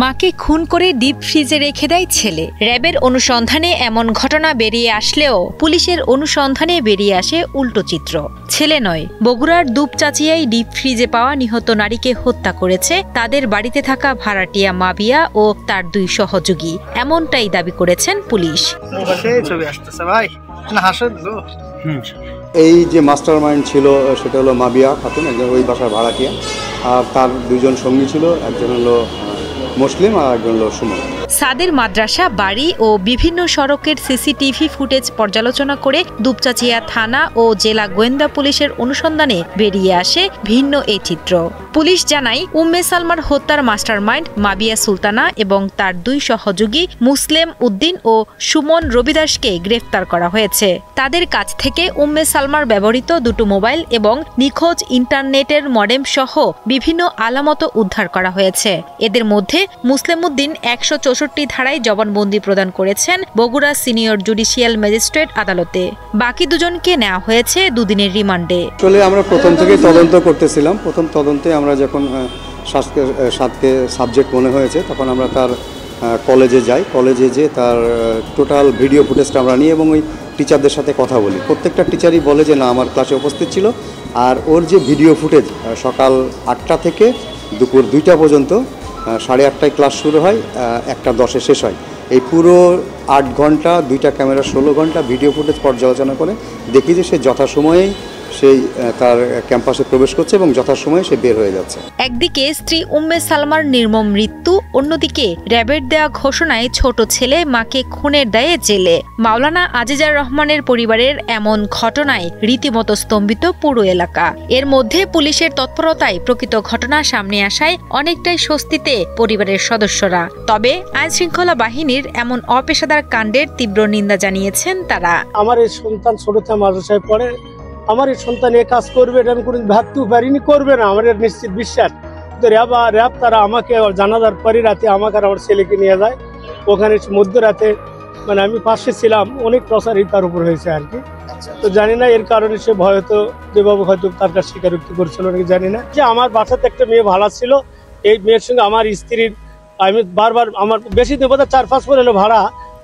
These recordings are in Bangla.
মাকে খুন করে ডিপ ফ্রিজে রেখে দেয় ছেলে। র্যাবের অনুসন্ধানে এমন ঘটনা বেরিয়ে আসলেও পুলিশের অনুসন্ধানে বেরিয়ে আসে উল্টো চিত্র। ছেলে নয়, বগুড়ার দুপচাচিয়ায় ডিপ ফ্রিজে পাওয়া নিহত নারীকে হত্যা করেছে তাদের বাড়িতে থাকা ভাড়াটিয়া মাবিয়া ও তার 2 সহযোগী, এমনটাই দাবি করেছেন পুলিশ। এই যে মাস্টার মাইন্ড ছিল সেটা হলো মাবিয়া খাতুন, একজন ওই বাসার ভাড়াটিয়া, আর তার 2 জন সঙ্গী ছিল, একজন হলো মুসলিম আর একজন হলো সুমন। সাদের মাদ্রাসা, বাড়ি ও বিভিন্ন সড়কের সিসিটিভি ফুটেজ পর্যালোচনা করে দুপচাচিয়া থানা ও জেলা গোয়েন্দা পুলিশের অনুসন্ধানে বেরিয়ে আসে ভিন্ন এই চিত্র। পুলিশ জানায়, উম্মে সালমার হত্যার মাস্টারমাইন্ড মাবিয়া সুলতানা এবং তার 2 সহযোগী মুসলিম উদ্দিন ও সুমন রবিদাসকে গ্রেফতার করা হয়েছে। তাদের কাছ থেকে উম্মে সালমার ব্যবহৃত 2টো মোবাইল এবং নিখোঁজ ইন্টারনেটের মডেম সহ বিভিন্ন আলামত উদ্ধার করা হয়েছে। এদের মধ্যে মুসলিম উদ্দিন 164 ধারায় জবানবন্দি প্রদান করেছেন বগুড়া সিনিয়র জুডিশিয়াল ম্যাজিস্ট্রেট আদালতে। বাকি 2 জনকে নেওয়া হয়েছে 2 দিনের রিমান্ডে। আসলে আমরা প্রথম থেকেই তদন্ত করতেছিলাম। প্রথম তদন্তে আমরা যখন সাতকে সাবজেক্ট মনে হয়েছে তখন আমরা তার কলেজে যাই। কলেজে যে তার টোটাল ভিডিও ফুটেজটা আমরা নিই এবং ওই টিচারদের সাথে কথা বলি। প্রত্যেকটা টিচারই বলে যে না, আমার ক্লাসে উপস্থিত ছিল। আর ওর যে ভিডিও ফুটেজ সকাল 8টা থেকে দুপুর 2টা পর্যন্ত, 8:30টায় ক্লাস শুরু হয়, 1:10-এ শেষ হয়। এই পুরো 8 ঘন্টা 2টা ক্যামেরা 16 ঘন্টা ভিডিও ফুটেজ পর্যালোচনা করে দেখি যে সে যথাসময়েই সেই তার ক্যাম্পাসে প্রবেশ করছে এবং যথাসময়ে সে বের হয়ে যাচ্ছে। একদিকে স্ত্রী উম্মে সালমার নির্মম মৃত্যু, অন্যদিকে র্যাবের দেয়া ঘোষণায় ছোট ছেলে মাকে খুনের দায়ে জেলে। মাওলানা আজিজার রহমানের পরিবারের এমন ঘটনায় রীতিমতো স্তম্ভিত পুরো এলাকা। এর মধ্যে পুলিশের তৎপরতায় প্রকৃত ঘটনা সামনে আসায় অনেকটাই স্বস্তিতে পরিবারের সদস্যরা। তবে আইনশৃঙ্খলা বাহিনীর এমন অপেশাদার কাণ্ডের তীব্র নিন্দা জানিয়েছেন তারা। আমার এই সন্তান ছোটতে মাদ্রাসায় পড়ে, আমার এই সন্তান এ কাজ করবে এটা আমি কোনোদিন ভাবতেও পারিনি, করবে না, আমার নিশ্চিত বিশ্বাস। তো র্যাব তারা আমাকে জানাজার পরে রাতে আমাকে আর আমার ছেলেকে নিয়ে যায় ওখানে মধ্যরাতে, মানে আমি পাশে ছিলাম, অনেক প্রচারই তার উপর হয়েছে আর কি। তো জানি না এর কারণে সে হয়তো যেভাবে হয়তো তার কাছে স্বীকারোক্তি করছিল নাকি জানি না। যে আমার বাসাতে একটা মেয়ে ভাড়া ছিল, এই মেয়ের সঙ্গে আমার স্ত্রীর আমি বারবার, আমার বেশি দিন বোধহয় 4-5 মাস হলো ভাড়া,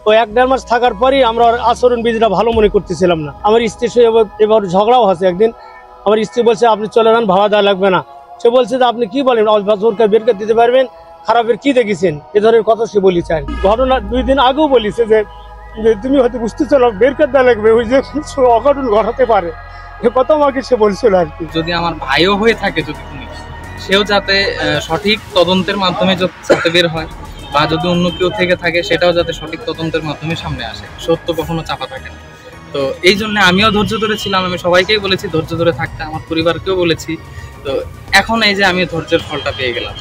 ও 1-1.5 মাস থাকার পরেই আমরা আচরণ বিধিটা ভালো মনে করতেছিলাম না। আমার স্ত্রীর সঙ্গে এবার ঝগড়াও আছে। একদিন আমার স্ত্রী বলছে আপনি চলে যান, ভাড়া দেওয়া লাগবে না। সে বলছে যে আপনি কি বলেন, জোরকে বের করে দিতে পারবেন, খারাপের কি দেখেছেন, এ ধরনের কথা সে বলেছে। ঘটনা 2 দিন আগেও বলেছে যে তুমি হয়তো বুঝতে চলো বের করে দেওয়া লাগবে, ওই যে অঘটন ঘটাতে পারে, এ কথা আমাকে সে বলছিল আর কি। যদি আমার ভাইও হয়ে থাকে, যদি সেও যাতে সঠিক তদন্তের মাধ্যমে যাতে বের হয়, বা যদি অন্য কেউ থেকে থাকে সেটাও যাতে সঠিক তদন্তের মাধ্যমে সামনে আসে। সত্য কখনো চাপা থাকে না। তো এই জন্য আমিও ধৈর্য ধরেছিলাম। আমি সবাইকেই বলেছি ধৈর্য ধরে থাকতে, আমার পরিবারকেও বলেছি। তো এখন এই যে আমি ধৈর্যের ফলটা পেয়ে গেলাম।